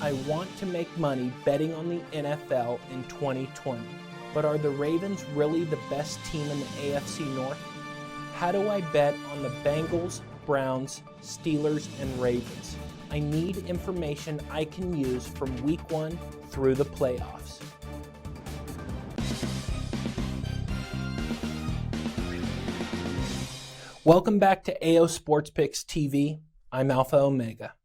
I want to make money betting on the NFL in 2020, but are the Ravens really the best team in the AFC North? How do I bet on the Bengals, Browns, Steelers, and Ravens? I need information I can use from week 1 through the playoffs. Welcome back to aosportspicks TV. I'm Alpha Omega.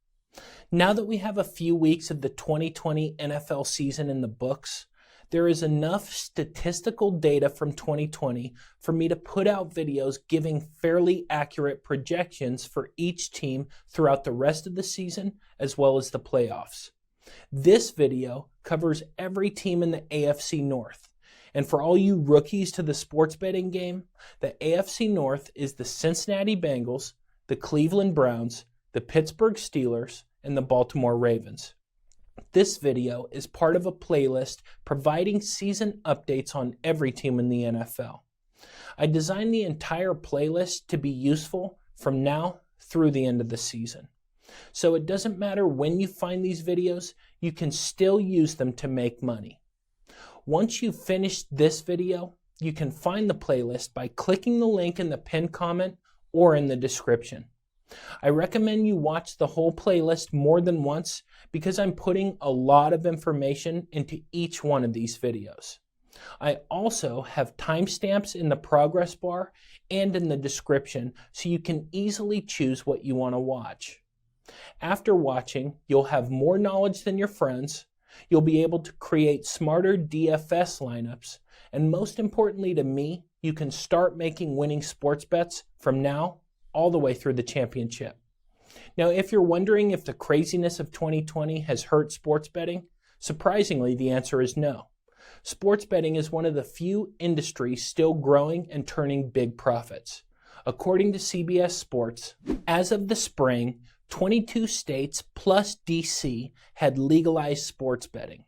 Now that we have a few weeks of the 2020 NFL season in the books, there is enough statistical data from 2020 for me to put out videos giving fairly accurate projections for each team throughout the rest of the season as well as the playoffs. This video covers every team in the AFC North. And for all you rookies to the sports betting game, the AFC North is the Cincinnati Bengals, the Cleveland Browns, the Pittsburgh Steelers, and the Baltimore Ravens. This video is part of a playlist providing season updates on every team in the NFL. I designed the entire playlist to be useful from now through the end of the season. So it doesn't matter when you find these videos, you can still use them to make money. Once you've finished this video, you can find the playlist by clicking the link in the pinned comment or in the description. I recommend you watch the whole playlist more than once because I'm putting a lot of information into each one of these videos. I also have timestamps in the progress bar and in the description so you can easily choose what you want to watch. After watching, you'll have more knowledge than your friends. You'll be able to create smarter DFS lineups, and most importantly to me, you can start making winning sports bets from now all the way through the championship. Now, if you're wondering if the craziness of 2020 has hurt sports betting, surprisingly, the answer is no. Sports betting is one of the few industries still growing and turning big profits. According to CBS Sports, as of the spring, 22 states plus DC had legalized sports betting.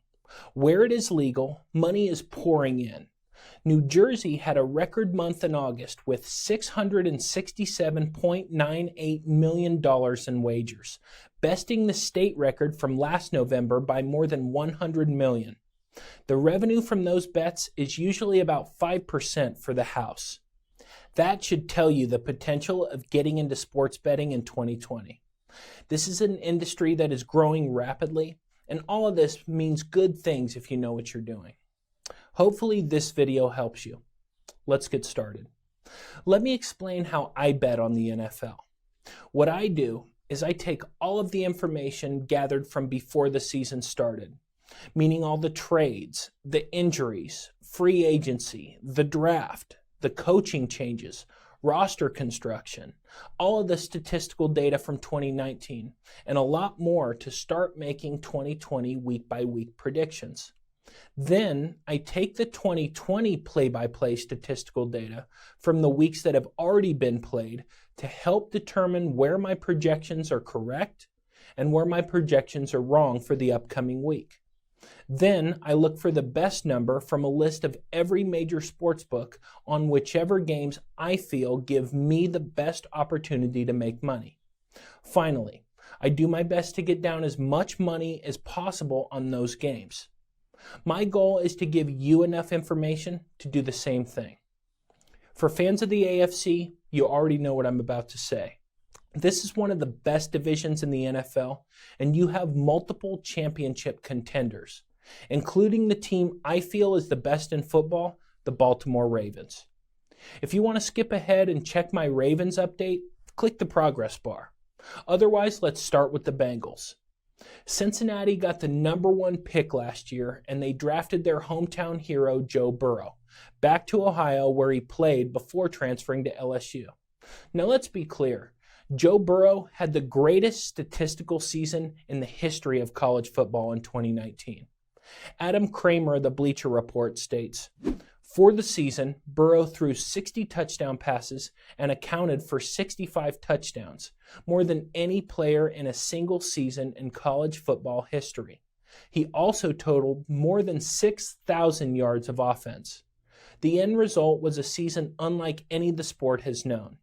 Where it is legal, money is pouring in. New Jersey had a record month in August with $667.98 million in wagers, besting the state record from last November by more than $100 million. The revenue from those bets is usually about 5% for the house. That should tell you the potential of getting into sports betting in 2020. This is an industry that is growing rapidly, and all of this means good things if you know what you're doing. Hopefully this video helps you. Let's get started. Let me explain how I bet on the NFL. What I do is I take all of the information gathered from before the season started, meaning all the trades, the injuries, free agency, the draft, the coaching changes, roster construction, all of the statistical data from 2019, and a lot more to start making 2020 week-by-week predictions. Then I take the 2020 play-by-play statistical data from the weeks that have already been played to help determine where my projections are correct and where my projections are wrong for the upcoming week. Then I look for the best number from a list of every major sports book on whichever games I feel give me the best opportunity to make money. Finally, I do my best to get down as much money as possible on those games. My goal is to give you enough information to do the same thing. For fans of the AFC, you already know what I'm about to say. This is one of the best divisions in the NFL, and you have multiple championship contenders, including the team I feel is the best in football, the Baltimore Ravens. If you want to skip ahead and check my Ravens update, click the progress bar. Otherwise, let's start with the Bengals. Cincinnati got the #1 pick last year, and they drafted their hometown hero, Joe Burrow, back to Ohio where he played before transferring to LSU. Now let's be clear. Joe Burrow had the greatest statistical season in the history of college football in 2019. Adam Kramer of the Bleacher Report states, for the season, Burrow threw 60 touchdown passes and accounted for 65 touchdowns, more than any player in a single season in college football history. He also totaled more than 6,000 yards of offense. The end result was a season unlike any the sport has known.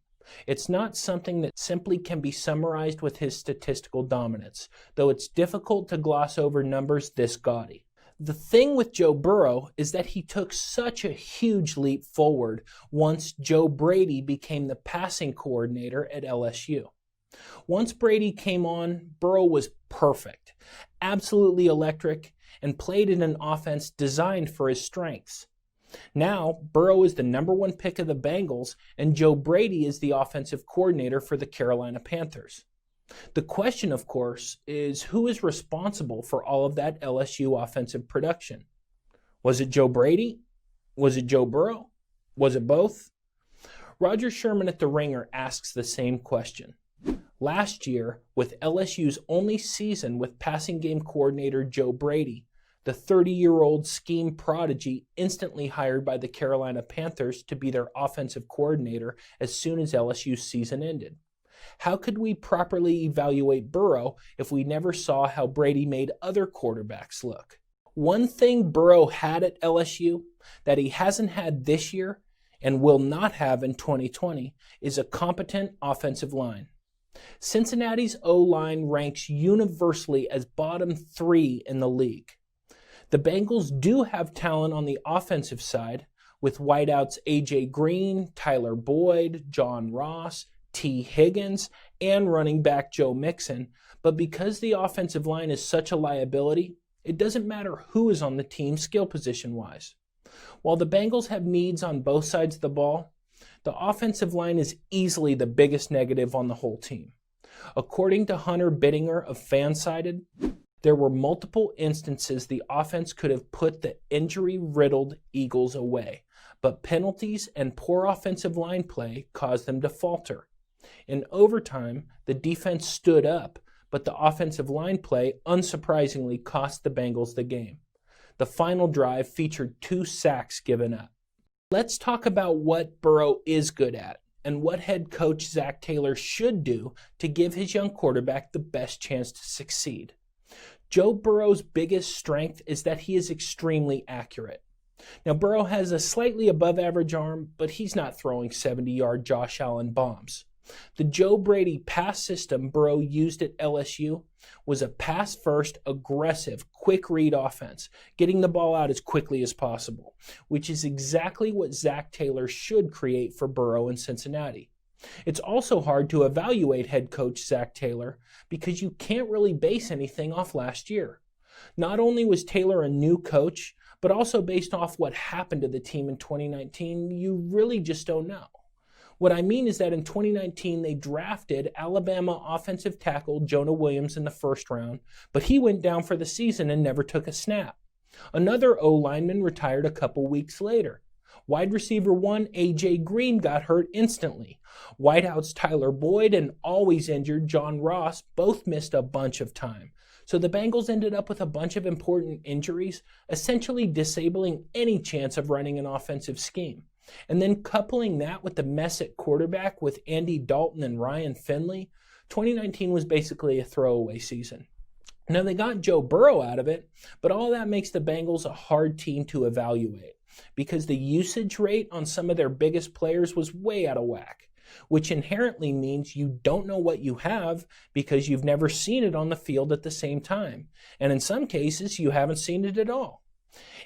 It's not something that simply can be summarized with his statistical dominance, though it's difficult to gloss over numbers this gaudy. The thing with Joe Burrow is that he took such a huge leap forward once Joe Brady became the passing coordinator at LSU. Once Brady came on, Burrow was perfect, absolutely electric, and played in an offense designed for his strengths. Now, Burrow is the number one pick of the Bengals, and Joe Brady is the offensive coordinator for the Carolina Panthers. The question, of course, is who is responsible for all of that LSU offensive production? Was it Joe Brady? Was it Joe Burrow? Was it both? Roger Sherman at The Ringer asks the same question. Last year, with LSU's only season with passing game coordinator Joe Brady, the 30-year-old scheme prodigy instantly hired by the Carolina Panthers to be their offensive coordinator as soon as LSU's season ended. How could we properly evaluate Burrow if we never saw how Brady made other quarterbacks look? One thing Burrow had at LSU that he hasn't had this year and will not have in 2020 is a competent offensive line. Cincinnati's O-line ranks universally as bottom 3 in the league. The Bengals do have talent on the offensive side, with wideouts A.J. Green, Tyler Boyd, John Ross, T. Higgins, and running back Joe Mixon, but because the offensive line is such a liability, it doesn't matter who is on the team skill position-wise. While the Bengals have needs on both sides of the ball, the offensive line is easily the biggest negative on the whole team. According to Hunter Bittinger of Fansided, there were multiple instances the offense could have put the injury-riddled Eagles away, but penalties and poor offensive line play caused them to falter. In overtime, the defense stood up, but the offensive line play unsurprisingly cost the Bengals the game. The final drive featured 2 sacks given up. Let's talk about what Burrow is good at and what head coach Zac Taylor should do to give his young quarterback the best chance to succeed. Joe Burrow's biggest strength is that he is extremely accurate. Now, Burrow has a slightly above average arm, but he's not throwing 70-yard Josh Allen bombs. The Joe Brady pass system Burrow used at LSU was a pass-first, aggressive, quick-read offense, getting the ball out as quickly as possible, which is exactly what Zac Taylor should create for Burrow in Cincinnati. It's also hard to evaluate head coach Zac Taylor because you can't really base anything off last year. Not only was Taylor a new coach, but also based off what happened to the team in 2019, you really just don't know. What I mean is that in 2019, they drafted Alabama offensive tackle Jonah Williams in the first round, but he went down for the season and never took a snap. Another O-lineman retired a couple weeks later. Wide receiver 1, A.J. Green, got hurt instantly. Wideouts Tyler Boyd and always injured John Ross both missed a bunch of time. So the Bengals ended up with a bunch of important injuries, essentially disabling any chance of running an offensive scheme. And then coupling that with the mess at quarterback with Andy Dalton and Ryan Finley, 2019 was basically a throwaway season. Now they got Joe Burrow out of it, but all that makes the Bengals a hard team to evaluate because the usage rate on some of their biggest players was way out of whack, which inherently means you don't know what you have because you've never seen it on the field at the same time. And in some cases, you haven't seen it at all.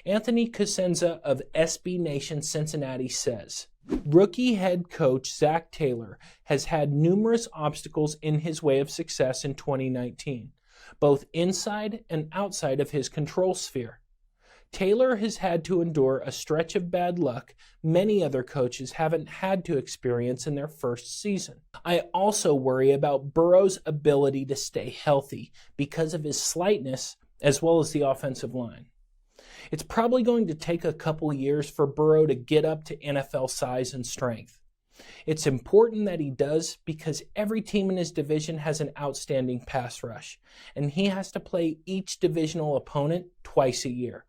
Anthony Cosenza of SB Nation Cincinnati says, rookie head coach Zac Taylor has had numerous obstacles in his way of success in 2019, both inside and outside of his control sphere. Taylor has had to endure a stretch of bad luck many other coaches haven't had to experience in their first season. I also worry about Burrow's ability to stay healthy because of his slightness as well as the offensive line. It's probably going to take a couple years for Burrow to get up to NFL size and strength. It's important that he does because every team in his division has an outstanding pass rush, and he has to play each divisional opponent twice a year.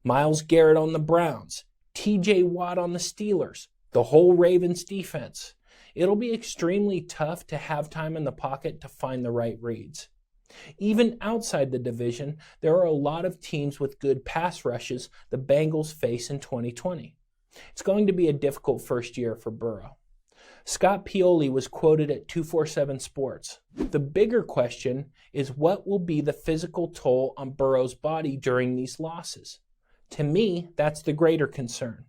Myles Garrett on the Browns, T.J. Watt on the Steelers, the whole Ravens defense. It'll be extremely tough to have time in the pocket to find the right reads. Even outside the division, there are a lot of teams with good pass rushes the Bengals face in 2020. It's going to be a difficult first year for Burrow. Scott Pioli was quoted at 247 Sports. The bigger question is what will be the physical toll on Burrow's body during these losses? To me, that's the greater concern.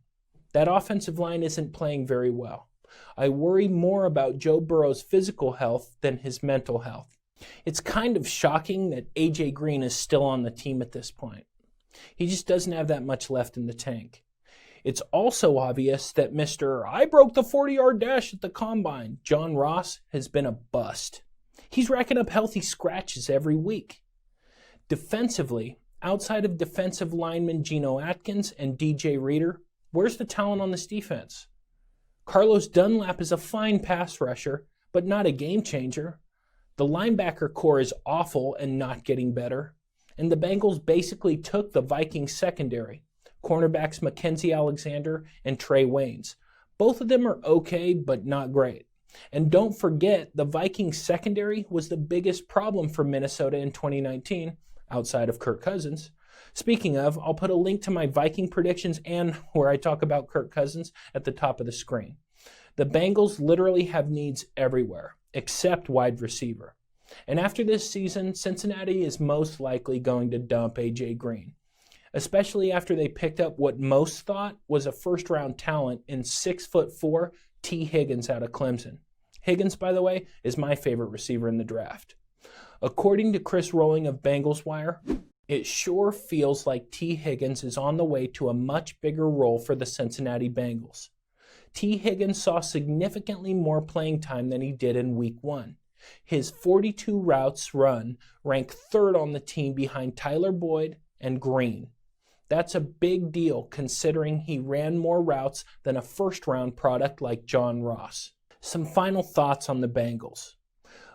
That offensive line isn't playing very well. I worry more about Joe Burrow's physical health than his mental health. It's kind of shocking that AJ Green is still on the team at this point. He just doesn't have that much left in the tank. It's also obvious that Mr. I broke the 40-yard dash at the combine, John Ross, has been a bust. He's racking up healthy scratches every week. Defensively, outside of defensive lineman Geno Atkins and DJ Reader, where's the talent on this defense? Carlos Dunlap is a fine pass rusher, but not a game changer. The linebacker core is awful and not getting better. And the Bengals basically took the Vikings secondary, cornerbacks Mackenzie Alexander and Trey Waynes. Both of them are okay, but not great. And don't forget, the Vikings secondary was the biggest problem for Minnesota in 2019, outside of Kirk Cousins. Speaking of, I'll put a link to my Viking predictions and where I talk about Kirk Cousins at the top of the screen. The Bengals literally have needs everywhere, except wide receiver. And after this season, Cincinnati is most likely going to dump AJ Green, especially after they picked up what most thought was a first-round talent in 6'4" T. Higgins out of Clemson. Higgins, by the way, is my favorite receiver in the draft. According to Chris Rowling of Bengals Wire, it sure feels like T. Higgins is on the way to a much bigger role for the Cincinnati Bengals. T. Higgins saw significantly more playing time than he did in Week 1. His 42 routes run ranked third on the team behind Tyler Boyd and Green. That's a big deal considering he ran more routes than a first-round product like John Ross. Some final thoughts on the Bengals.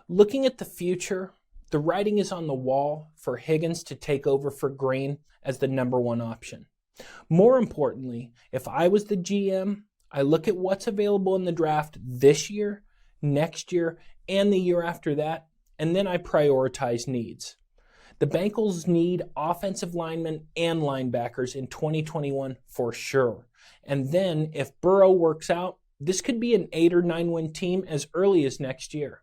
Looking at the future, the writing is on the wall for Higgins to take over for Green as the number one option. More importantly, if I was the GM, I look at what's available in the draft this year, next year, and the year after that, and then I prioritize needs. The Bengals need offensive linemen and linebackers in 2021 for sure. And then, if Burrow works out, this could be an 8 or 9 win team as early as next year.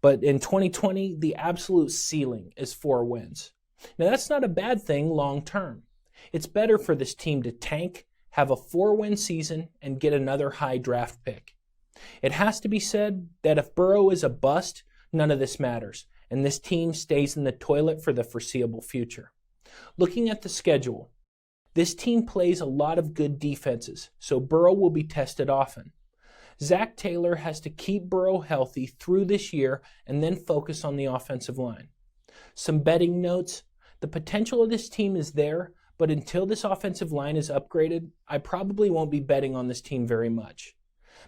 But in 2020, the absolute ceiling is 4 wins. Now, that's not a bad thing long term. It's better for this team to tank, have a 4-win season, and get another high draft pick. It has to be said that if Burrow is a bust, none of this matters, and this team stays in the toilet for the foreseeable future. Looking at the schedule, this team plays a lot of good defenses, so Burrow will be tested often. Zach Taylor has to keep Burrow healthy through this year and then focus on the offensive line. Some betting notes: the potential of this team is there, but until this offensive line is upgraded, I probably won't be betting on this team very much.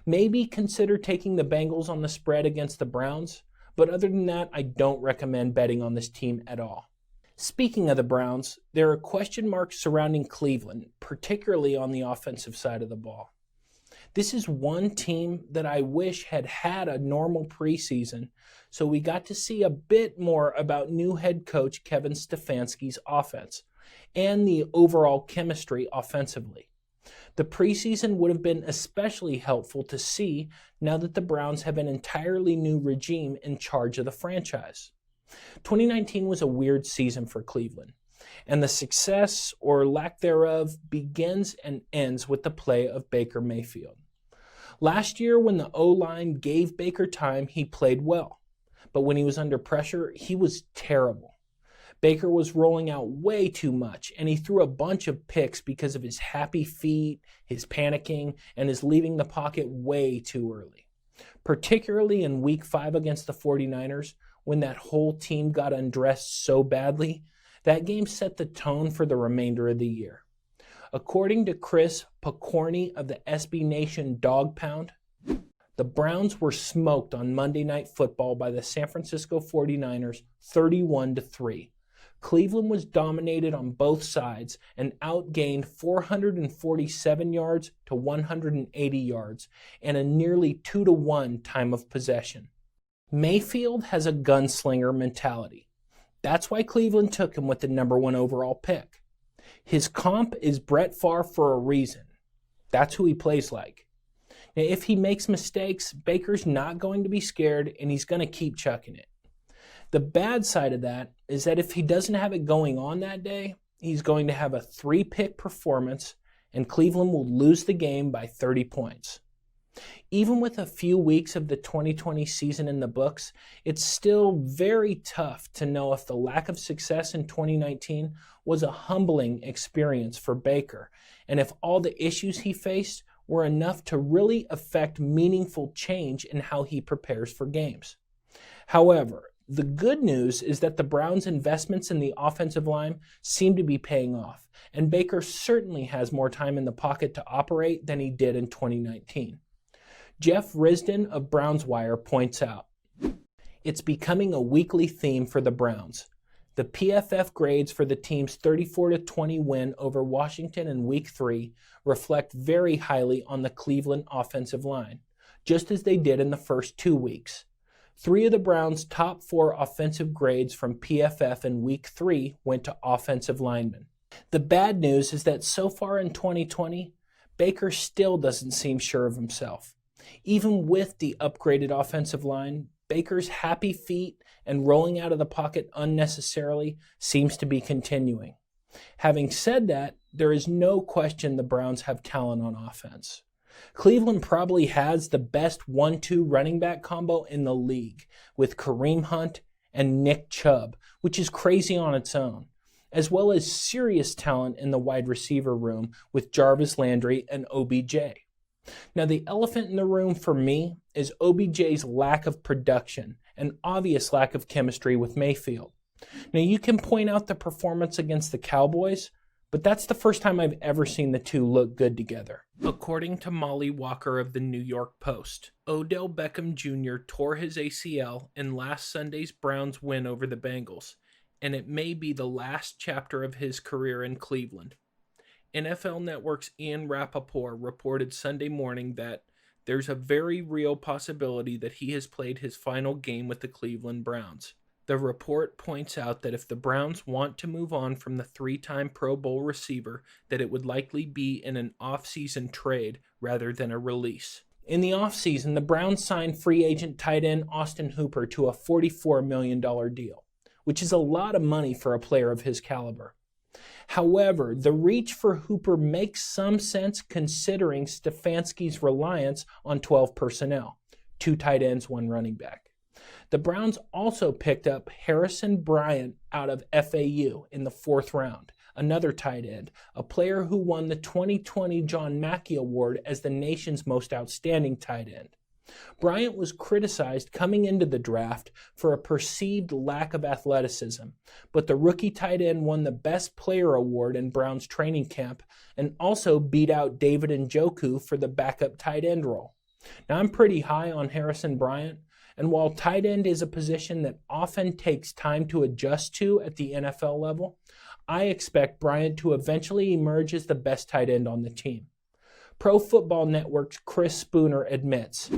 Maybe consider taking the Bengals on the spread against the Browns, but other than that, I don't recommend betting on this team at all. Speaking of the Browns, there are question marks surrounding Cleveland, particularly on the offensive side of the ball. This is one team that I wish had had a normal preseason, so we got to see a bit more about new head coach Kevin Stefanski's offense and the overall chemistry offensively. The preseason would have been especially helpful to see now that the Browns have an entirely new regime in charge of the franchise. 2019 was a weird season for Cleveland, and the success or lack thereof begins and ends with the play of Baker Mayfield. Last year, when the O-line gave Baker time, he played well, but when he was under pressure, he was terrible. Baker was rolling out way too much, and he threw a bunch of picks because of his happy feet, his panicking, and his leaving the pocket way too early. Particularly in Week 5 against the 49ers, when that whole team got undressed so badly, that game set the tone for the remainder of the year. According to Chris Picorni of the SB Nation Dog Pound, the Browns were smoked on Monday Night Football by the San Francisco 49ers 31-3. Cleveland was dominated on both sides and outgained 447 yards to 180 yards and a nearly 2-to-1 time of possession. Mayfield has a gunslinger mentality. That's why Cleveland took him with the number 1 overall pick. His comp is Brett Favre for a reason. That's who he plays like. Now, if he makes mistakes, Baker's not going to be scared and he's going to keep chucking it. The bad side of that is that if he doesn't have it going on that day, he's going to have a 3-pick performance and Cleveland will lose the game by 30 points. Even with a few weeks of the 2020 season in the books, it's still very tough to know if the lack of success in 2019 was a humbling experience for Baker, and if all the issues he faced were enough to really affect meaningful change in how he prepares for games. However, the good news is that the Browns' investments in the offensive line seem to be paying off, and Baker certainly has more time in the pocket to operate than he did in 2019. Jeff Risdon of Browns Wire points out, "It's becoming a weekly theme for the Browns. The PFF grades for the team's 34-20 win over Washington in Week 3 reflect very highly on the Cleveland offensive line, just as they did in the first 2 weeks. 3 of the Browns' top 4 offensive grades from PFF in Week 3 went to offensive linemen. The bad news is that so far in 2020, Baker still doesn't seem sure of himself. Even with the upgraded offensive line, Baker's happy feet and rolling out of the pocket unnecessarily seems to be continuing. Having said that, there is no question the Browns have talent on offense. Cleveland probably has the best 1-2 running back combo in the league with Kareem Hunt and Nick Chubb, which is crazy on its own, as well as serious talent in the wide receiver room with Jarvis Landry and OBJ. Now, the elephant in the room for me is OBJ's lack of production and obvious lack of chemistry with Mayfield. Now, you can point out the performance against the Cowboys, but that's the first time I've ever seen the two look good together. According to Molly Walker of the New York Post, Odell Beckham Jr. tore his ACL in last Sunday's Browns win over the Bengals, and it may be the last chapter of his career in Cleveland. NFL Network's Ian Rappaport reported Sunday morning that there's a very real possibility that he has played his final game with the Cleveland Browns. The report points out that if the Browns want to move on from the 3-time Pro Bowl receiver, that it would likely be in an off-season trade rather than a release. In the offseason, the Browns signed free agent tight end Austin Hooper to a $44 million deal, which is a lot of money for a player of his caliber. However, the reach for Hooper makes some sense considering Stefanski's reliance on 12 personnel, 2 tight ends, 1 running back. The Browns also picked up Harrison Bryant out of FAU in the 4th round, another tight end, a player who won the 2020 John Mackey Award as the nation's most outstanding tight end. Bryant was criticized coming into the draft for a perceived lack of athleticism, but the rookie tight end won the Best Player Award in Browns training camp and also beat out David Njoku for the backup tight end role. Now, I'm pretty high on Harrison Bryant, and while tight end is a position that often takes time to adjust to at the NFL level, I expect Bryant to eventually emerge as the best tight end on the team. Pro Football Network's Chris Spooner admits,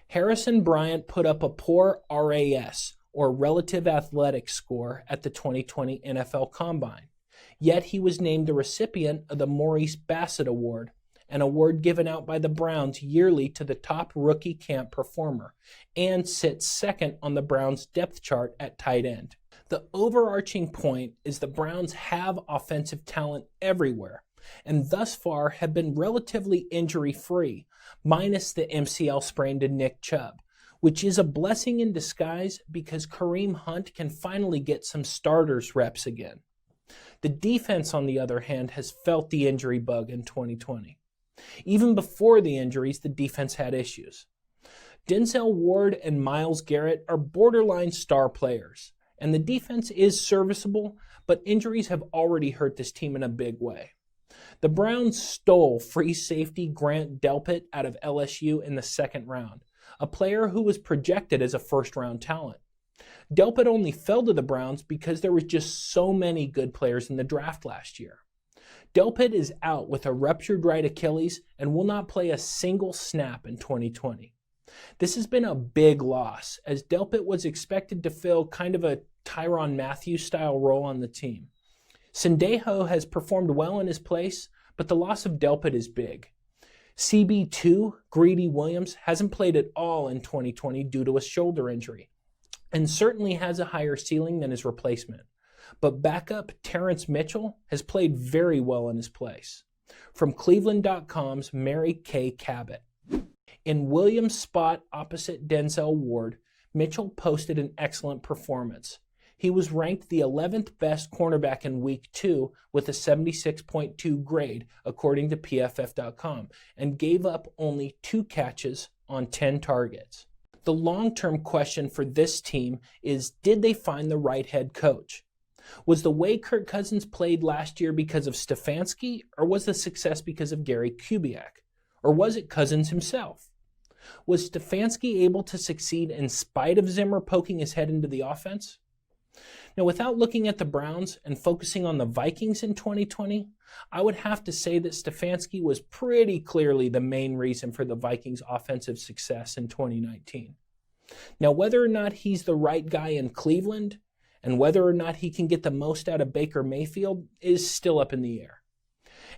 Harrison Bryant put up a poor RAS, or relative athletic score, at the 2020 NFL Combine. Yet he was named the recipient of the Maurice Bassett Award, an award given out by the Browns yearly to the top rookie camp performer, and sits second on the Browns' depth chart at tight end. The overarching point is the Browns have offensive talent everywhere, and thus far have been relatively injury-free, minus the MCL sprain to Nick Chubb, which is a blessing in disguise because Kareem Hunt can finally get some starters reps again. The defense, on the other hand, has felt the injury bug in 2020. Even before the injuries, the defense had issues. Denzel Ward and Myles Garrett are borderline star players, and the defense is serviceable, but injuries have already hurt this team in a big way. The Browns stole free safety Grant Delpit out of LSU in the 2nd round, a player who was projected as a first-round talent. Delpit only fell to the Browns because there was just so many good players in the draft last year. Delpit is out with a ruptured right Achilles and will not play a single snap in 2020. This has been a big loss, as Delpit was expected to fill kind of a Tyrann Mathieu-style role on the team. Sendejo has performed well in his place, but the loss of Delpit is big. CB2, Greedy Williams, hasn't played at all in 2020 due to a shoulder injury, and certainly has a higher ceiling than his replacement. But backup Terrence Mitchell has played very well in his place. From Cleveland.com's Mary Kay Cabot. In Williams' spot opposite Denzel Ward, Mitchell posted an excellent performance. He was ranked the 11th best cornerback in Week 2 with a 76.2 grade, according to PFF.com, and gave up only 2 catches on 10 targets. The long-term question for this team is, did they find the right head coach? Was the way Kirk Cousins played last year because of Stefanski, or was the success because of Gary Kubiak? Or was it Cousins himself? Was Stefanski able to succeed in spite of Zimmer poking his head into the offense? Now, without looking at the Browns and focusing on the Vikings in 2020, I would have to say that Stefanski was pretty clearly the main reason for the Vikings' offensive success in 2019. Now, whether or not he's the right guy in Cleveland and whether or not he can get the most out of Baker Mayfield is still up in the air.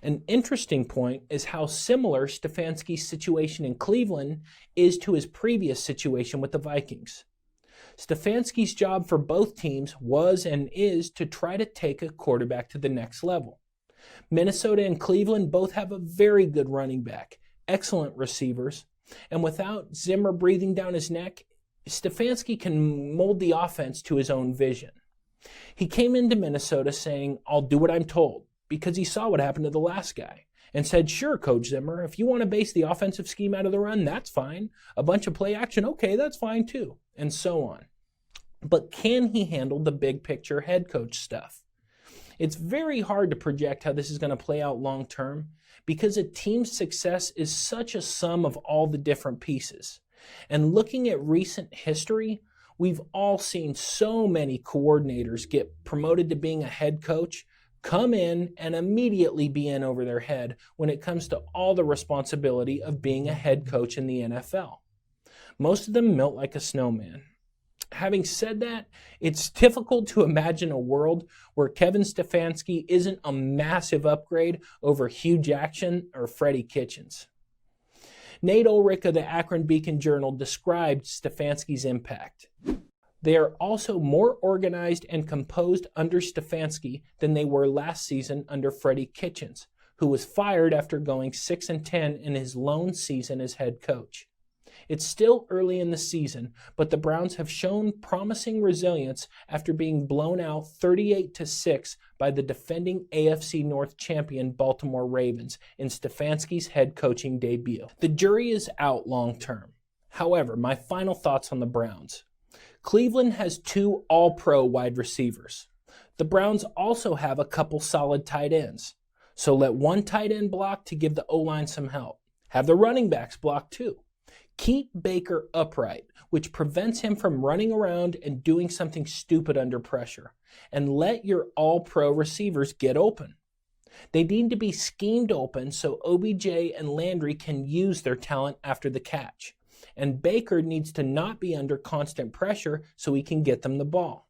An interesting point is how similar Stefanski's situation in Cleveland is to his previous situation with the Vikings. Stefanski's job for both teams was and is to try to take a quarterback to the next level. Minnesota and Cleveland both have a very good running back, excellent receivers, and without Zimmer breathing down his neck, Stefanski can mold the offense to his own vision. He came into Minnesota saying, "I'll do what I'm told," because he saw what happened to the last guy, and said, "Sure, Coach Zimmer, if you want to base the offensive scheme out of the run, that's fine. A bunch of play action, okay, that's fine too," and so on. But can he handle the big picture head coach stuff? It's very hard to project how this is going to play out long term because a team's success is such a sum of all the different pieces. And looking at recent history, we've all seen so many coordinators get promoted to being a head coach, come in and immediately be in over their head when it comes to all the responsibility of being a head coach in the NFL. Most of them melt like a snowman. Having said that, it's difficult to imagine a world where Kevin Stefanski isn't a massive upgrade over Hugh Jackson or Freddie Kitchens. Nate Ulrich of the Akron Beacon Journal described Stefanski's impact. They are also more organized and composed under Stefanski than they were last season under Freddie Kitchens, who was fired after going 6-10 in his lone season as head coach. It's still early in the season, but the Browns have shown promising resilience after being blown out 38-6 by the defending AFC North champion Baltimore Ravens in Stefanski's head coaching debut. The jury is out long term. However, my final thoughts on the Browns. Cleveland has 2 all-pro wide receivers. The Browns also have a couple solid tight ends. So let one tight end block to give the O-line some help. Have the running backs block too. Keep Baker upright, which prevents him from running around and doing something stupid under pressure. And let your all-pro receivers get open. They need to be schemed open so OBJ and Landry can use their talent after the catch. And Baker needs to not be under constant pressure so he can get them the ball.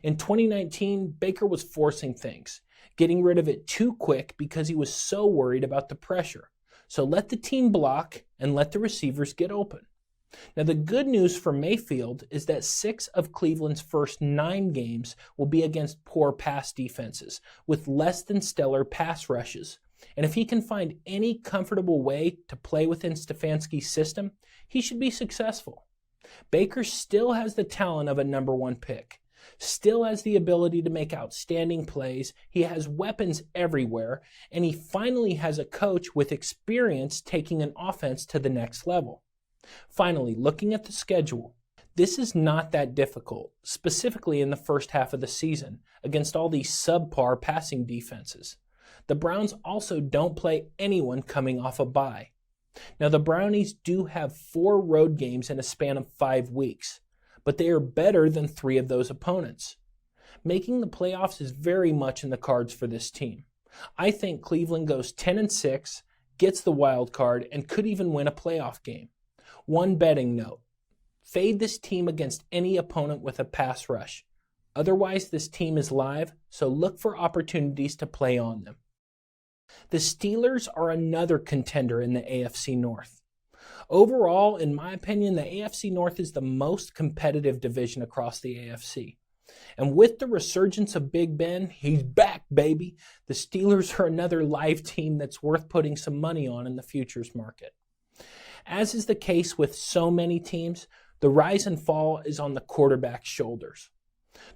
In 2019, Baker was forcing things, getting rid of it too quick because he was so worried about the pressure. So let the team block and let the receivers get open. Now, the good news for Mayfield is that 6 of Cleveland's first 9 games will be against poor pass defenses with less than stellar pass rushes. And if he can find any comfortable way to play within Stefanski's system, he should be successful. Baker still has the talent of a number 1 pick. Still has the ability to make outstanding plays, he has weapons everywhere, and he finally has a coach with experience taking an offense to the next level. Finally, looking at the schedule, this is not that difficult, specifically in the first half of the season, against all these subpar passing defenses. The Browns also don't play anyone coming off a bye. Now, the Brownies do have 4 road games in a span of 5 weeks. But they are better than 3 of those opponents. Making the playoffs is very much in the cards for this team. I think Cleveland goes 10-6, gets the wild card, and could even win a playoff game. One betting note: fade this team against any opponent with a pass rush. Otherwise, this team is live, so look for opportunities to play on them. The Steelers are another contender in the AFC North. Overall, in my opinion, the AFC North is the most competitive division across the AFC. And with the resurgence of Big Ben, he's back, baby. The Steelers are another live team that's worth putting some money on in the futures market. As is the case with so many teams, the rise and fall is on the quarterback's shoulders.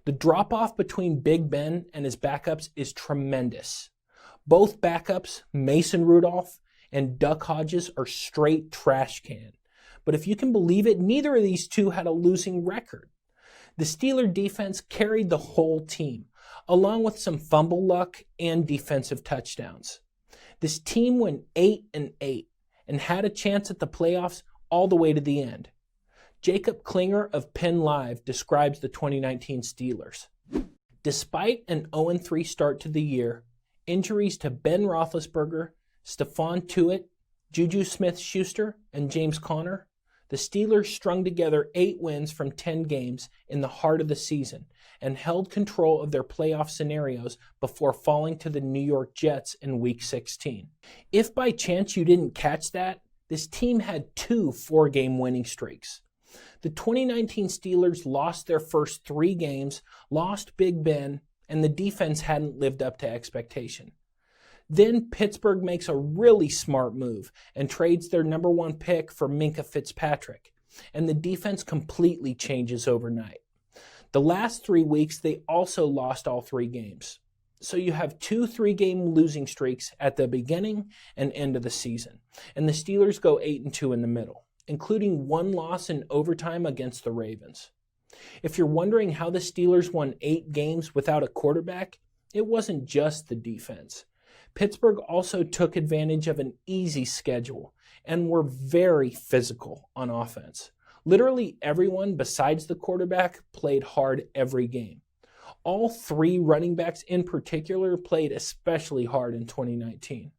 The drop-off between Big Ben and his backups is tremendous. Both backups, Mason Rudolph and Duck Hodges, are straight trash can. But if you can believe it, neither of these two had a losing record. The Steeler defense carried the whole team, along with some fumble luck and defensive touchdowns. This team went 8-8 and had a chance at the playoffs all the way to the end. Jacob Klinger of Penn Live describes the 2019 Steelers. Despite an 0-3 start to the year, injuries to Ben Roethlisberger, Stephon Tuitt, Juju Smith-Schuster, and James Conner, the Steelers strung together 8 wins from 10 games in the heart of the season and held control of their playoff scenarios before falling to the New York Jets in Week 16. If by chance you didn't catch that, this team had 2 4-game winning streaks. The 2019 Steelers lost their first 3 games, lost Big Ben, and the defense hadn't lived up to expectation. Then Pittsburgh makes a really smart move and trades their number 1 pick for Minkah Fitzpatrick, and the defense completely changes overnight. The last 3 weeks, they also lost all 3 games. So you have 2 3-game losing streaks at the beginning and end of the season, and the Steelers go 8-2 in the middle, including 1 loss in overtime against the Ravens. If you're wondering how the Steelers won 8 games without a quarterback, it wasn't just the defense. Pittsburgh also took advantage of an easy schedule and were very physical on offense. Literally everyone besides the quarterback played hard every game. All 3 running backs in particular played especially hard in 2019.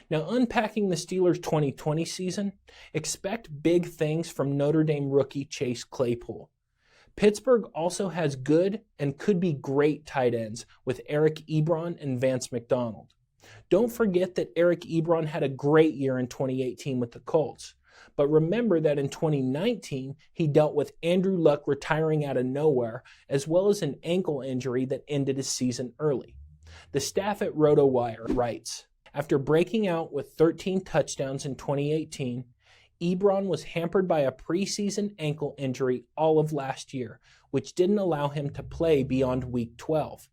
Now, unpacking the Steelers' 2020 season, expect big things from Notre Dame rookie Chase Claypool. Pittsburgh also has good and could be great tight ends with Eric Ebron and Vance McDonald. Don't forget that Eric Ebron had a great year in 2018 with the Colts. But remember that in 2019, he dealt with Andrew Luck retiring out of nowhere, as well as an ankle injury that ended his season early. The staff at RotoWire writes, after breaking out with 13 touchdowns in 2018, Ebron was hampered by a preseason ankle injury all of last year, which didn't allow him to play beyond Week 12.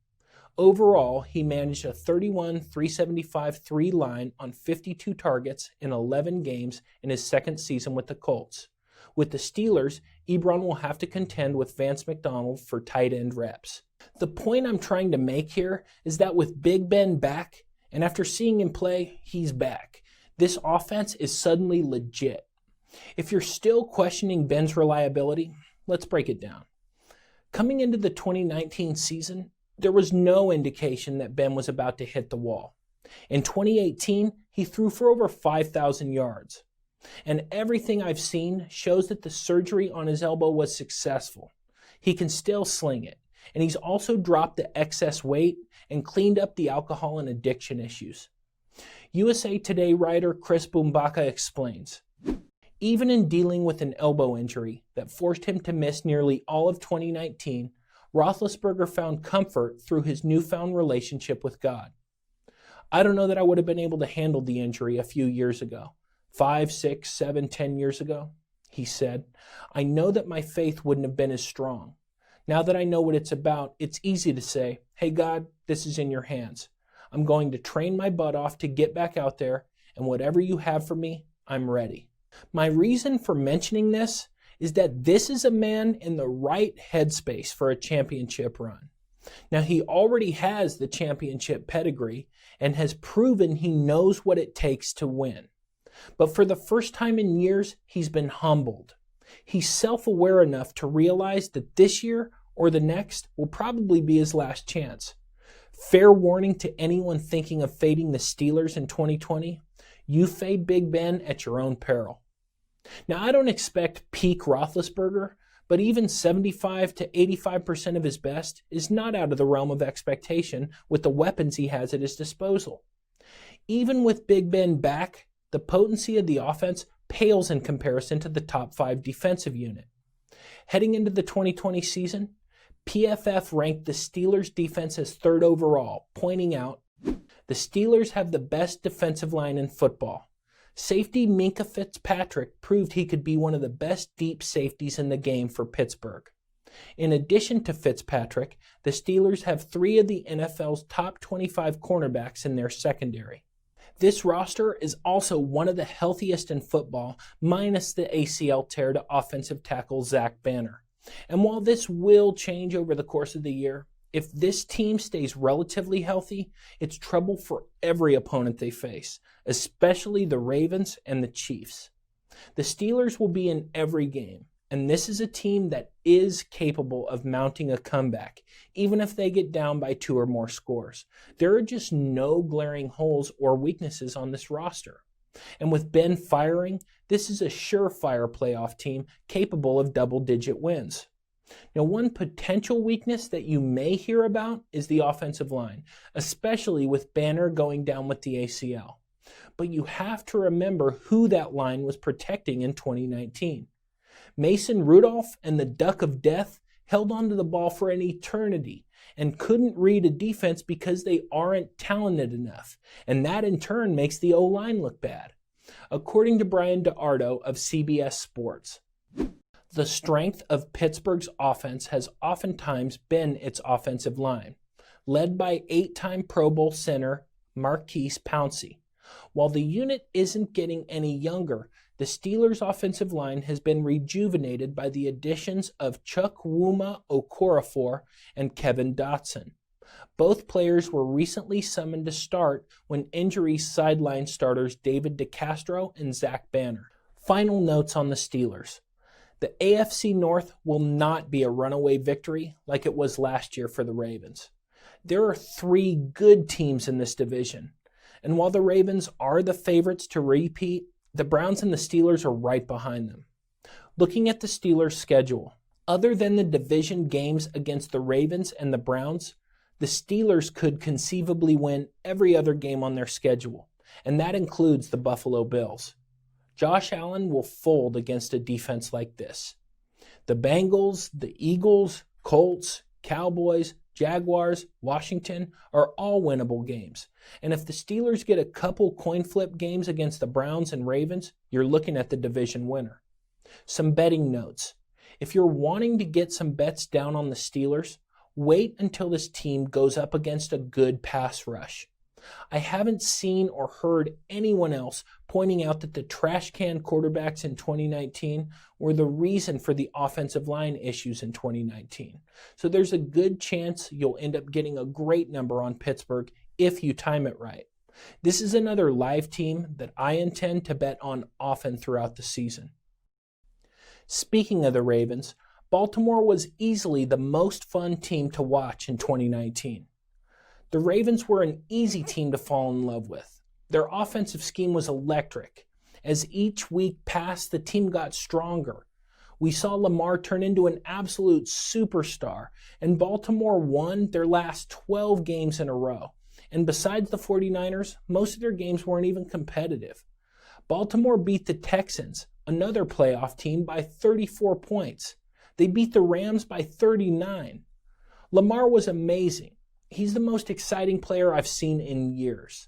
Overall, he managed a 31-375-3 line on 52 targets in 11 games in his second season with the Colts. With the Steelers, Ebron will have to contend with Vance McDonald for tight end reps. The point I'm trying to make here is that with Big Ben back, and after seeing him play, he's back, this offense is suddenly legit. If you're still questioning Ben's reliability, let's break it down. Coming into the 2019 season, there was no indication that Ben was about to hit the wall. In 2018, he threw for over 5,000 yards. And everything I've seen shows that the surgery on his elbow was successful. He can still sling it. And he's also dropped the excess weight and cleaned up the alcohol and addiction issues. USA Today writer Chris Bumbaka explains, even in dealing with an elbow injury that forced him to miss nearly all of 2019, Roethlisberger found comfort through his newfound relationship with God. I don't know that I would have been able to handle the injury a few years ago, 5, 6, 7, 10 years ago, he said. I know that my faith wouldn't have been as strong. Now that I know what it's about, it's easy to say, hey God, this is in your hands. I'm going to train my butt off to get back out there, and whatever you have for me, I'm ready. My reason for mentioning this is that this is a man in the right headspace for a championship run. Now, he already has the championship pedigree and has proven he knows what it takes to win. But for the first time in years, he's been humbled. He's self-aware enough to realize that this year or the next will probably be his last chance. Fair warning to anyone thinking of fading the Steelers in 2020, you fade Big Ben at your own peril. Now, I don't expect peak Roethlisberger, but even 75 to 85% of his best is not out of the realm of expectation with the weapons he has at his disposal. Even with Big Ben back, the potency of the offense pales in comparison to the top 5 defensive unit. Heading into the 2020 season, PFF ranked the Steelers' defense as 3rd overall, pointing out, the Steelers have the best defensive line in football. Safety Minkah Fitzpatrick proved he could be one of the best deep safeties in the game for Pittsburgh. In addition to Fitzpatrick, the Steelers have 3 of the NFL's top 25 cornerbacks in their secondary. This roster is also one of the healthiest in football, minus the ACL tear to offensive tackle Zach Banner. And while this will change over the course of the year, if this team stays relatively healthy, it's trouble for every opponent they face, especially the Ravens and the Chiefs. The Steelers will be in every game, and this is a team that is capable of mounting a comeback, even if they get down by 2 or more scores. There are just no glaring holes or weaknesses on this roster. And with Ben firing, this is a surefire playoff team capable of double-digit wins. Now, one potential weakness that you may hear about is the offensive line, especially with Banner going down with the ACL. But you have to remember who that line was protecting in 2019. Mason Rudolph and the Duck of Death held onto the ball for an eternity and couldn't read a defense because they aren't talented enough, and that in turn makes the O-line look bad. According to Brian DeArdo of CBS Sports, the strength of Pittsburgh's offense has oftentimes been its offensive line, led by 8-time Pro Bowl center Maurkice Pouncey. While the unit isn't getting any younger, the Steelers' offensive line has been rejuvenated by the additions of Chukwuma Okorafor and Kevin Dotson. Both players were recently summoned to start when injuries sidelined starters David DeCastro and Zach Banner. Final notes on the Steelers. The AFC North will not be a runaway victory like it was last year for the Ravens. There are 3 good teams in this division, and while the Ravens are the favorites to repeat, the Browns and the Steelers are right behind them. Looking at the Steelers' schedule, other than the division games against the Ravens and the Browns, the Steelers could conceivably win every other game on their schedule, and that includes the Buffalo Bills. Josh Allen will fold against a defense like this. The Bengals, the Eagles, Colts, Cowboys, Jaguars, Washington are all winnable games. And if the Steelers get a couple coin flip games against the Browns and Ravens, you're looking at the division winner. Some betting notes. If you're wanting to get some bets down on the Steelers, wait until this team goes up against a good pass rush. I haven't seen or heard anyone else pointing out that the trash can quarterbacks in 2019 were the reason for the offensive line issues in 2019. So there's a good chance you'll end up getting a great number on Pittsburgh if you time it right. This is another live team that I intend to bet on often throughout the season. Speaking of the Ravens, Baltimore was easily the most fun team to watch in 2019. The Ravens were an easy team to fall in love with. Their offensive scheme was electric. As each week passed, the team got stronger. We saw Lamar turn into an absolute superstar, and Baltimore won their last 12 games in a row. And besides the 49ers, most of their games weren't even competitive. Baltimore beat the Texans, another playoff team, by 34 points. They beat the Rams by 39. Lamar was amazing. He's the most exciting player I've seen in years.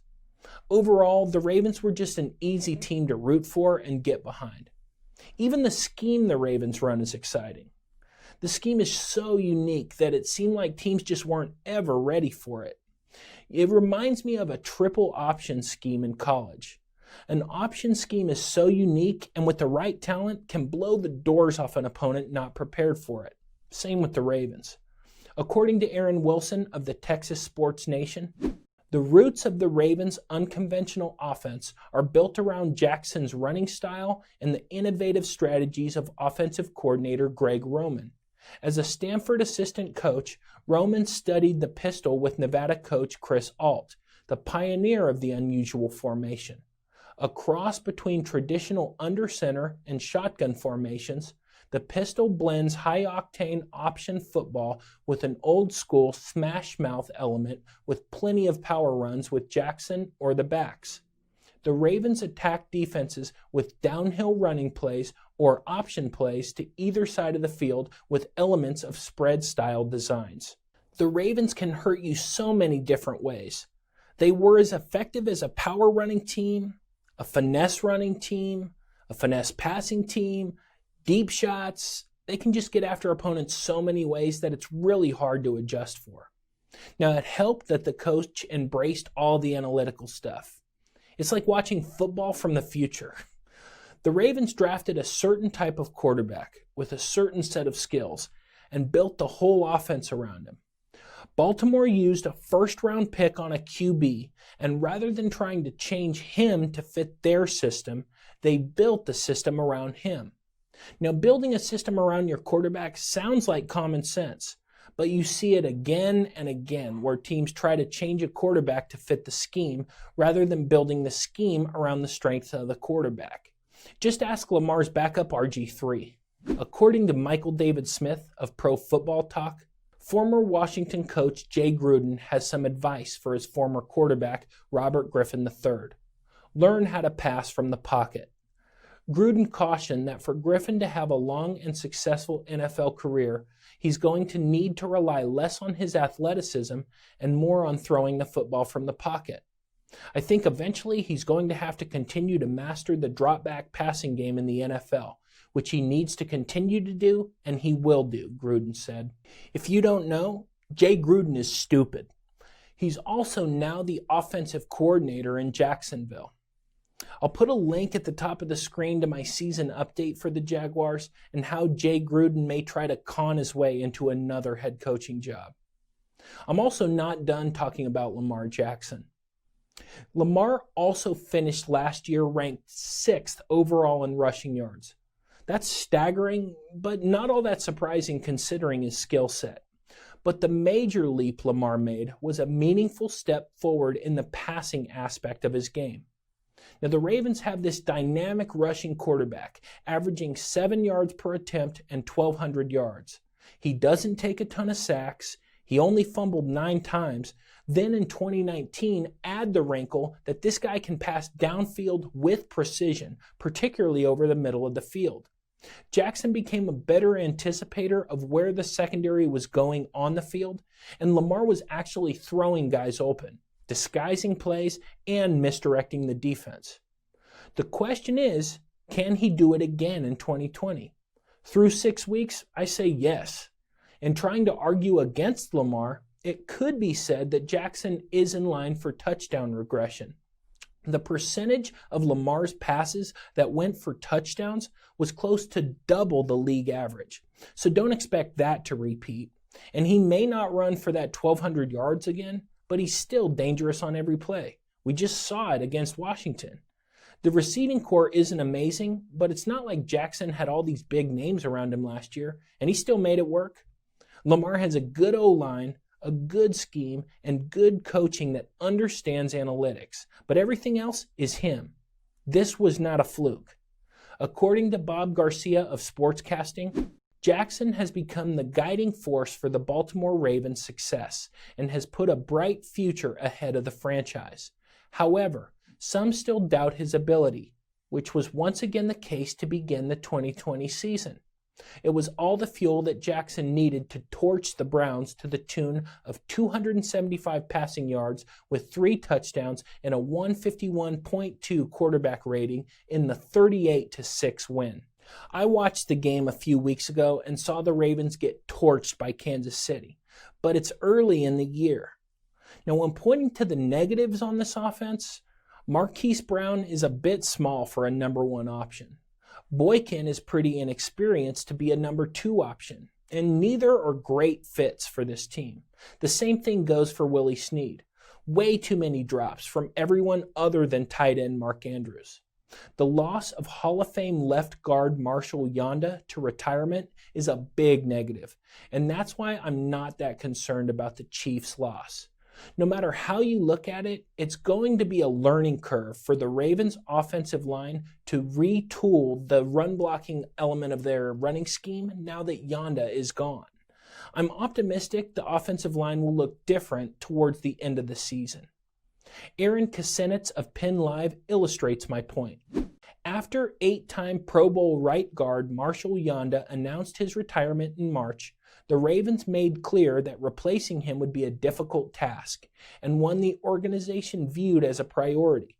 Overall, the Ravens were just an easy team to root for and get behind. Even the scheme the Ravens run is exciting. The scheme is so unique that it seemed like teams just weren't ever ready for it. It reminds me of a triple option scheme in college. An option scheme is so unique and with the right talent can blow the doors off an opponent not prepared for it. Same with the Ravens. According to Aaron Wilson of the Texas Sports Nation, the roots of the Ravens' unconventional offense are built around Jackson's running style and the innovative strategies of offensive coordinator Greg Roman. As a Stanford assistant coach, Roman studied the pistol with Nevada coach Chris Alt, the pioneer of the unusual formation. A cross between traditional under center and shotgun formations, The pistol blends high-octane option football with an old-school smash-mouth element with plenty of power runs with Jackson or the backs. The Ravens attack defenses with downhill running plays or option plays to either side of the field with elements of spread-style designs. The Ravens can hurt you so many different ways. They were as effective as a power running team, a finesse running team, a finesse passing team, deep shots. They can just get after opponents so many ways that it's really hard to adjust for. Now, it helped that the coach embraced all the analytical stuff. It's like watching football from the future. The Ravens drafted a certain type of quarterback with a certain set of skills and built the whole offense around him. Baltimore used a first-round pick on a QB, and rather than trying to change him to fit their system, they built the system around him. Now, building a system around your quarterback sounds like common sense, but you see it again and again where teams try to change a quarterback to fit the scheme rather than building the scheme around the strengths of the quarterback. Just ask Lamar's backup RG3. According to Michael David Smith of Pro Football Talk, former Washington coach Jay Gruden has some advice for his former quarterback, Robert Griffin III. Learn how to pass from the pocket. Gruden cautioned that for Griffin to have a long and successful NFL career, he's going to need to rely less on his athleticism and more on throwing the football from the pocket. I think eventually he's going to have to continue to master the drop-back passing game in the NFL, which he needs to continue to do, and he will do, Gruden said. If you don't know, Jay Gruden is stupid. He's also now the offensive coordinator in Jacksonville. I'll put a link at the top of the screen to my season update for the Jaguars and how Jay Gruden may try to con his way into another head coaching job. I'm also not done talking about Lamar Jackson. Lamar also finished last year ranked 6th overall in rushing yards. That's staggering, but not all that surprising considering his skill set. But the major leap Lamar made was a meaningful step forward in the passing aspect of his game. Now, the Ravens have this dynamic rushing quarterback, averaging 7 yards per attempt and 1,200 yards. He doesn't take a ton of sacks. He only fumbled 9 times. Then in 2019, add the wrinkle that this guy can pass downfield with precision, particularly over the middle of the field. Jackson became a better anticipator of where the secondary was going on the field, and Lamar was actually throwing guys open, disguising plays, and misdirecting the defense. The question is, can he do it again in 2020? Through 6 weeks, I say yes. In trying to argue against Lamar, it could be said that Jackson is in line for touchdown regression. The percentage of Lamar's passes that went for touchdowns was close to double the league average. So don't expect that to repeat. And he may not run for that 1,200 yards again, but he's still dangerous on every play. We just saw it against Washington. The receiving core isn't amazing, but it's not like Jackson had all these big names around him last year, and he still made it work. Lamar has a good O-line, a good scheme, and good coaching that understands analytics, but everything else is him. This was not a fluke. According to Bob Garcia of Sportscasting, Jackson has become the guiding force for the Baltimore Ravens' success and has put a bright future ahead of the franchise. However, some still doubt his ability, which was once again the case to begin the 2020 season. It was all the fuel that Jackson needed to torch the Browns to the tune of 275 passing yards with 3 touchdowns and a 151.2 quarterback rating in the 38-6 win. I watched the game a few weeks ago and saw the Ravens get torched by Kansas City, but it's early in the year. Now, when pointing to the negatives on this offense, Marquise Brown is a bit small for a number 1 option. Boykin is pretty inexperienced to be a number 2 option, and neither are great fits for this team. The same thing goes for Willie Snead. Way too many drops from everyone other than tight end Mark Andrews. The loss of Hall of Fame left guard Marshall Yanda to retirement is a big negative, and that's why I'm not that concerned about the Chiefs' loss. No matter how you look at it, it's going to be a learning curve for the Ravens offensive line to retool the run blocking element of their running scheme now that Yanda is gone. I'm optimistic the offensive line will look different towards the end of the season. Aaron Kasenitz of Penn Live illustrates my point. After 8-time Pro Bowl right guard Marshall Yanda announced his retirement in March, the Ravens made clear that replacing him would be a difficult task and one the organization viewed as a priority.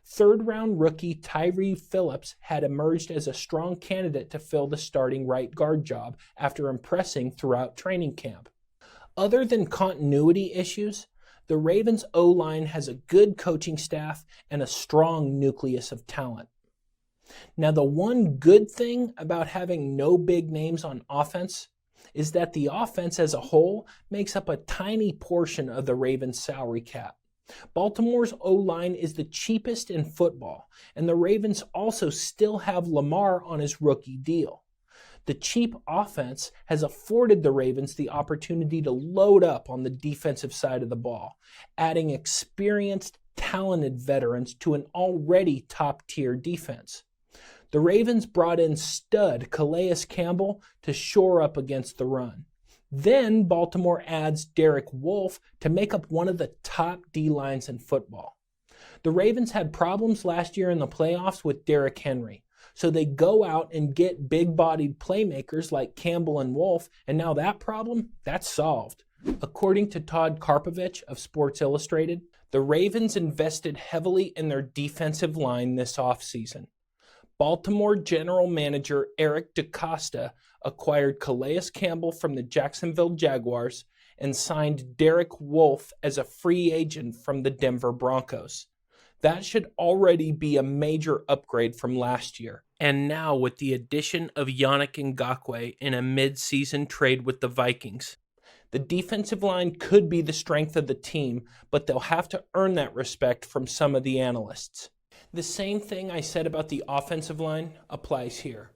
Third-round rookie Tyree Phillips had emerged as a strong candidate to fill the starting right guard job after impressing throughout training camp. Other than continuity issues, the Ravens' O-line has a good coaching staff and a strong nucleus of talent. Now, the one good thing about having no big names on offense is that the offense as a whole makes up a tiny portion of the Ravens' salary cap. Baltimore's O-line is the cheapest in football, and the Ravens also still have Lamar on his rookie deal. The cheap offense has afforded the Ravens the opportunity to load up on the defensive side of the ball, adding experienced, talented veterans to an already top-tier defense. The Ravens brought in stud Calais Campbell to shore up against the run. Then Baltimore adds Derek Wolfe to make up one of the top D-lines in football. The Ravens had problems last year in the playoffs with Derrick Henry, so they go out and get big-bodied playmakers like Campbell and Wolfe, and now that problem, that's solved. According to Todd Karpovich of Sports Illustrated, the Ravens invested heavily in their defensive line this offseason. Baltimore general manager Eric DeCosta acquired Calais Campbell from the Jacksonville Jaguars and signed Derek Wolfe as a free agent from the Denver Broncos. That should already be a major upgrade from last year. And now with the addition of Yannick Ngakoue in a mid-season trade with the Vikings. The defensive line could be the strength of the team, but they'll have to earn that respect from some of the analysts. The same thing I said about the offensive line applies here.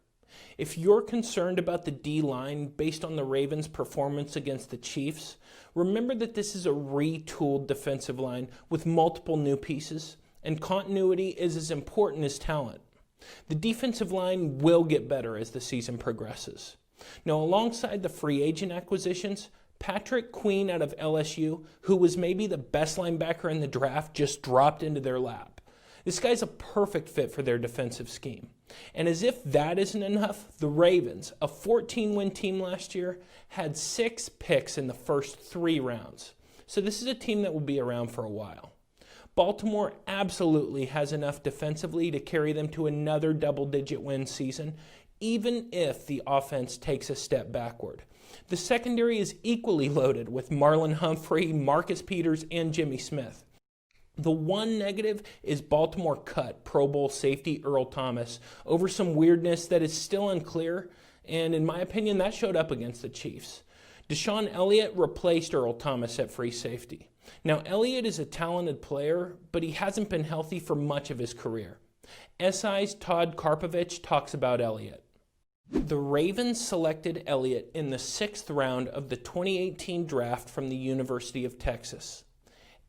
If you're concerned about the D-line based on the Ravens' performance against the Chiefs, remember that this is a retooled defensive line with multiple new pieces, and continuity is as important as talent. The defensive line will get better as the season progresses. Now, alongside the free agent acquisitions, Patrick Queen out of LSU, who was maybe the best linebacker in the draft, just dropped into their lap. This guy's a perfect fit for their defensive scheme. And as if that isn't enough, the Ravens, a 14-win team last year, had 6 picks in the first 3 rounds. So this is a team that will be around for a while. Baltimore absolutely has enough defensively to carry them to another double-digit win season, even if the offense takes a step backward. The secondary is equally loaded with Marlon Humphrey, Marcus Peters, and Jimmy Smith. The one negative is Baltimore cut Pro Bowl safety Earl Thomas over some weirdness that is still unclear, and in my opinion, that showed up against the Chiefs. Deshaun Elliott replaced Earl Thomas at free safety. Now, Elliott is a talented player, but he hasn't been healthy for much of his career. SI's Todd Karpovich talks about Elliott. The Ravens selected Elliott in the 6th round of the 2018 draft from the University of Texas.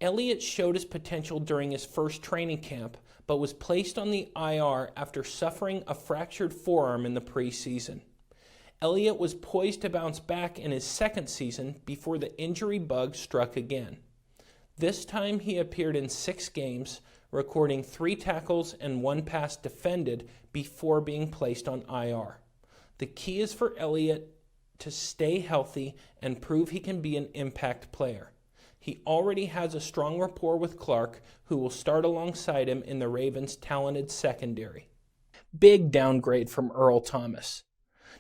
Elliott showed his potential during his first training camp, but was placed on the IR after suffering a fractured forearm in the preseason. Elliott was poised to bounce back in his second season before the injury bug struck again. This time he appeared in 6 games, recording 3 tackles and 1 pass defended before being placed on IR. The key is for Elliott to stay healthy and prove he can be an impact player. He already has a strong rapport with Clark, who will start alongside him in the Ravens' talented secondary. Big downgrade from Earl Thomas.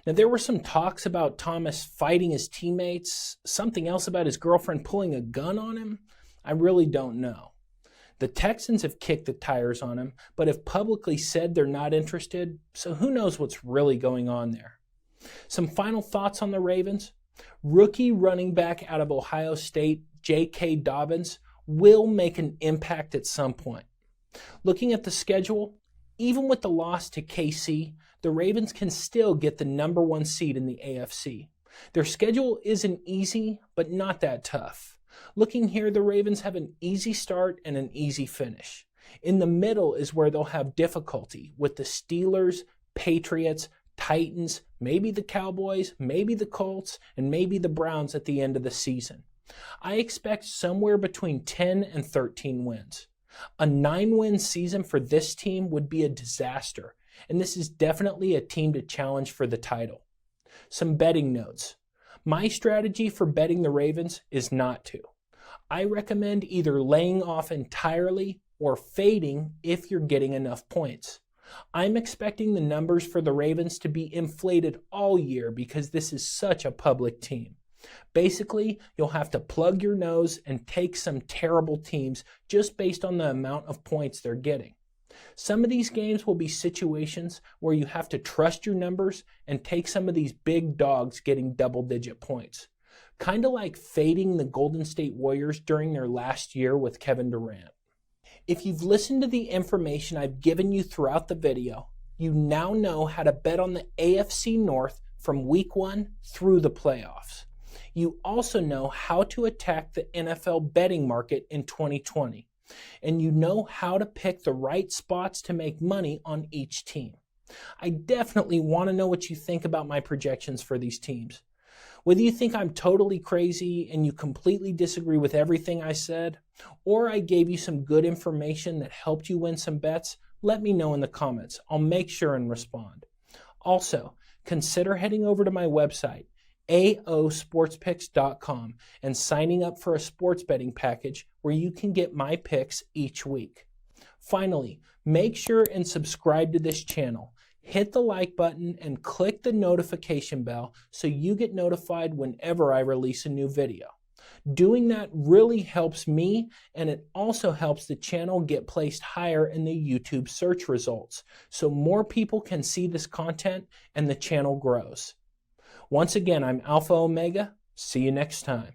Now, there were some talks about Thomas fighting his teammates, something else about his girlfriend pulling a gun on him. I really don't know. The Texans have kicked the tires on him, but have publicly said they're not interested, so who knows what's really going on there. Some final thoughts on the Ravens. Rookie running back out of Ohio State, J.K. Dobbins, will make an impact at some point. Looking at the schedule, even with the loss to KC, the Ravens can still get the number 1 seed in the AFC. Their schedule isn't easy, but not that tough. Looking here, the Ravens have an easy start and an easy finish. In the middle is where they'll have difficulty with the Steelers, Patriots, Titans, maybe the Cowboys, maybe the Colts, and maybe the Browns at the end of the season. I expect somewhere between 10 and 13 wins. A 9-win season for this team would be a disaster, and this is definitely a team to challenge for the title. Some betting notes. My strategy for betting the Ravens is not to. I recommend either laying off entirely or fading if you're getting enough points. I'm expecting the numbers for the Ravens to be inflated all year because this is such a public team. Basically, you'll have to plug your nose and take some terrible teams just based on the amount of points they're getting. Some of these games will be situations where you have to trust your numbers and take some of these big dogs getting double-digit points. Kind of like fading the Golden State Warriors during their last year with Kevin Durant. If you've listened to the information I've given you throughout the video, you now know how to bet on the AFC North from week 1 through the playoffs. You also know how to attack the NFL betting market in 2020. And you know how to pick the right spots to make money on each team. I definitely want to know what you think about my projections for these teams. Whether you think I'm totally crazy and you completely disagree with everything I said, or I gave you some good information that helped you win some bets, let me know in the comments. I'll make sure and respond. Also, consider heading over to my website, aosportspicks.com, and signing up for a sports betting package where you can get my picks each week. Finally, make sure and subscribe to this channel. Hit the like button and click the notification bell so you get notified whenever I release a new video. Doing that really helps me, and it also helps the channel get placed higher in the YouTube search results so more people can see this content and the channel grows. Once again, I'm Alpha Omega. See you next time.